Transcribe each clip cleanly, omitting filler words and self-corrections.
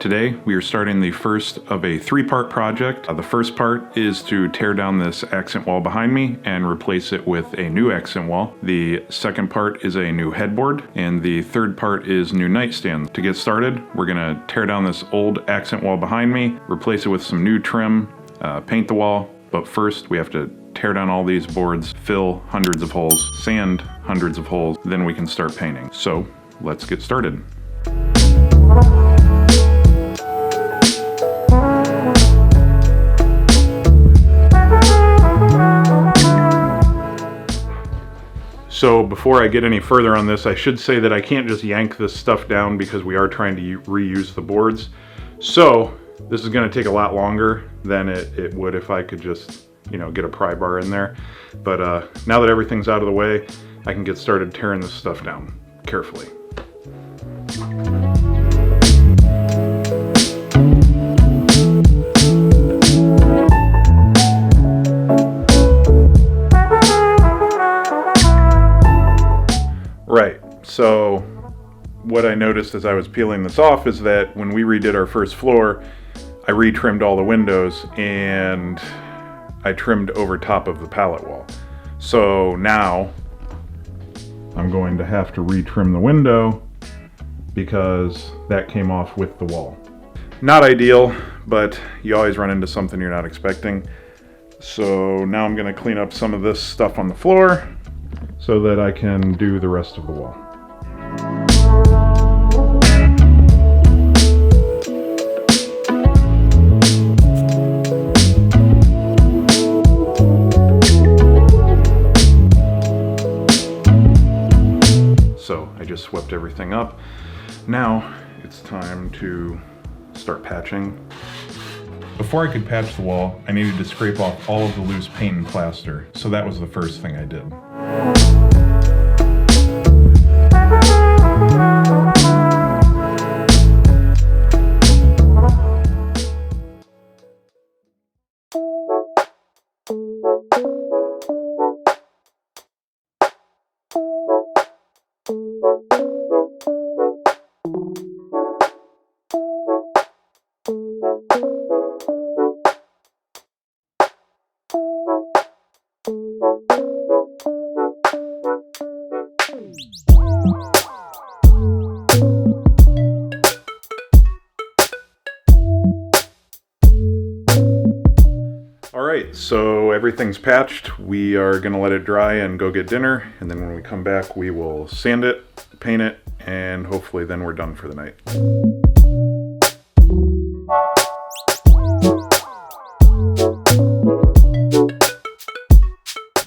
Today, we are starting the first of a three-part project. The first part is to tear down this accent wall behind me and replace it with a new accent wall. The second part is a new headboard, and the third part is new nightstand. To get started, we're gonna tear down this old accent wall behind me, replace it with some new trim, paint the wall, but first we have to tear down all these boards, fill hundreds of holes, sand hundreds of holes, then we can start painting. So, let's get started. So before I get any further on this, I should say that I can't just yank this stuff down because we are trying to reuse the boards. So this is going to take a lot longer than it would if I could just, get a pry bar in there. But now that everything's out of the way, I can get started tearing this stuff down carefully. Right, so what I noticed as I was peeling this off is that when we redid our first floor, I retrimmed all the windows and I trimmed over top of the pallet wall. So now I'm going to have to retrim the window because that came off with the wall. Not ideal, but you always run into something you're not expecting. So now I'm going to clean up some of this stuff on the floor so that I can do the rest of the wall. So I just swept everything up. Now it's time to start patching. Before I could patch the wall, I needed to scrape off all of the loose paint and plaster, so that was the first thing I did. Alright, so everything's patched. We are going to let it dry and go get dinner, and then when we come back we will sand it, paint it, and hopefully then we're done for the night.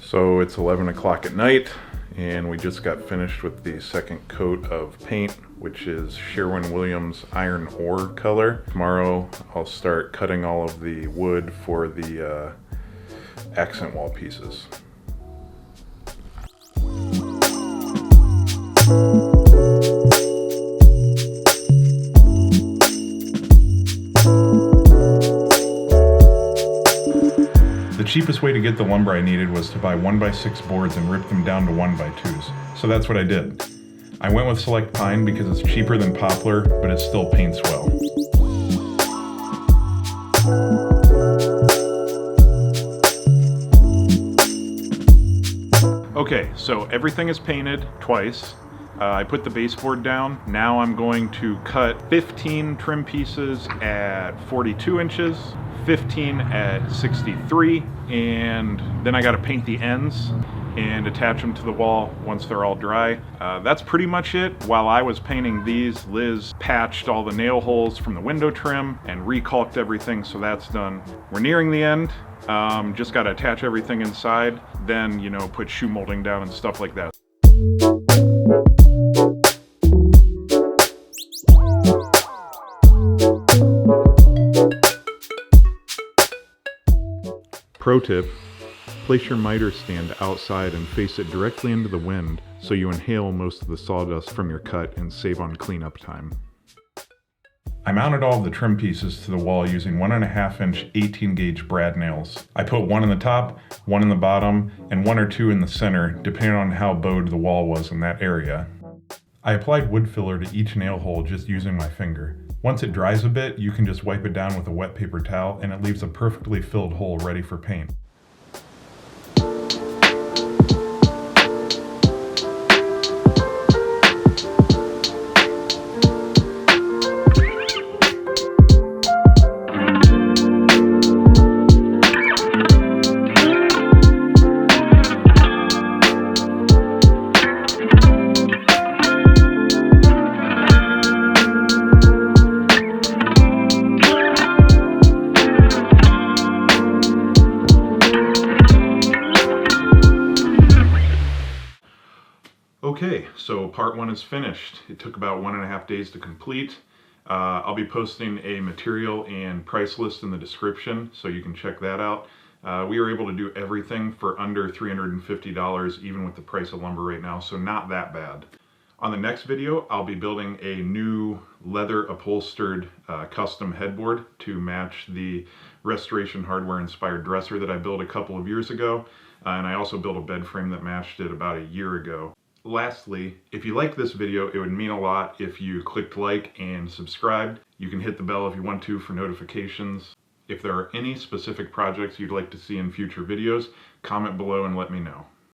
So it's 11 o'clock at night, and we just got finished with the second coat of paint, which is Sherwin-Williams iron ore color. Tomorrow I'll start cutting all of the wood for the accent wall pieces. The cheapest way to get the lumber I needed was to buy 1x6 boards and rip them down to 1x2s. So that's what I did. I went with Select Pine because it's cheaper than poplar, but it still paints well. Okay, so everything is painted twice. I put the baseboard down. Now I'm going to cut 15 trim pieces at 42 inches, 15 at 63, and then I got to paint the ends and attach them to the wall once they're all dry. That's pretty much it. While I was painting these, Liz patched all the nail holes from the window trim and recalked everything, so that's done. We're nearing the end. Just got to attach everything inside, then, put shoe molding down and stuff like that. Pro tip, place your miter stand outside and face it directly into the wind so you inhale most of the sawdust from your cut and save on cleanup time. I mounted all of the trim pieces to the wall using 1.5 inch 18 gauge brad nails. I put one in the top, one in the bottom, and one or two in the center, depending on how bowed the wall was in that area. I applied wood filler to each nail hole just using my finger. Once it dries a bit, you can just wipe it down with a wet paper towel and it leaves a perfectly filled hole ready for paint. Okay, so part 1 is finished. It took about 1.5 days to complete. I'll be posting a material and price list in the description, so you can check that out. We were able to do everything for under $350, even with the price of lumber right now, so not that bad. On the next video, I'll be building a new leather upholstered custom headboard to match the Restoration Hardware inspired dresser that I built a couple of years ago, and I also built a bed frame that matched it about a year ago. Lastly, if you liked this video, it would mean a lot if you clicked like and subscribed. You can hit the bell if you want to for notifications. If there are any specific projects you'd like to see in future videos, comment below and let me know.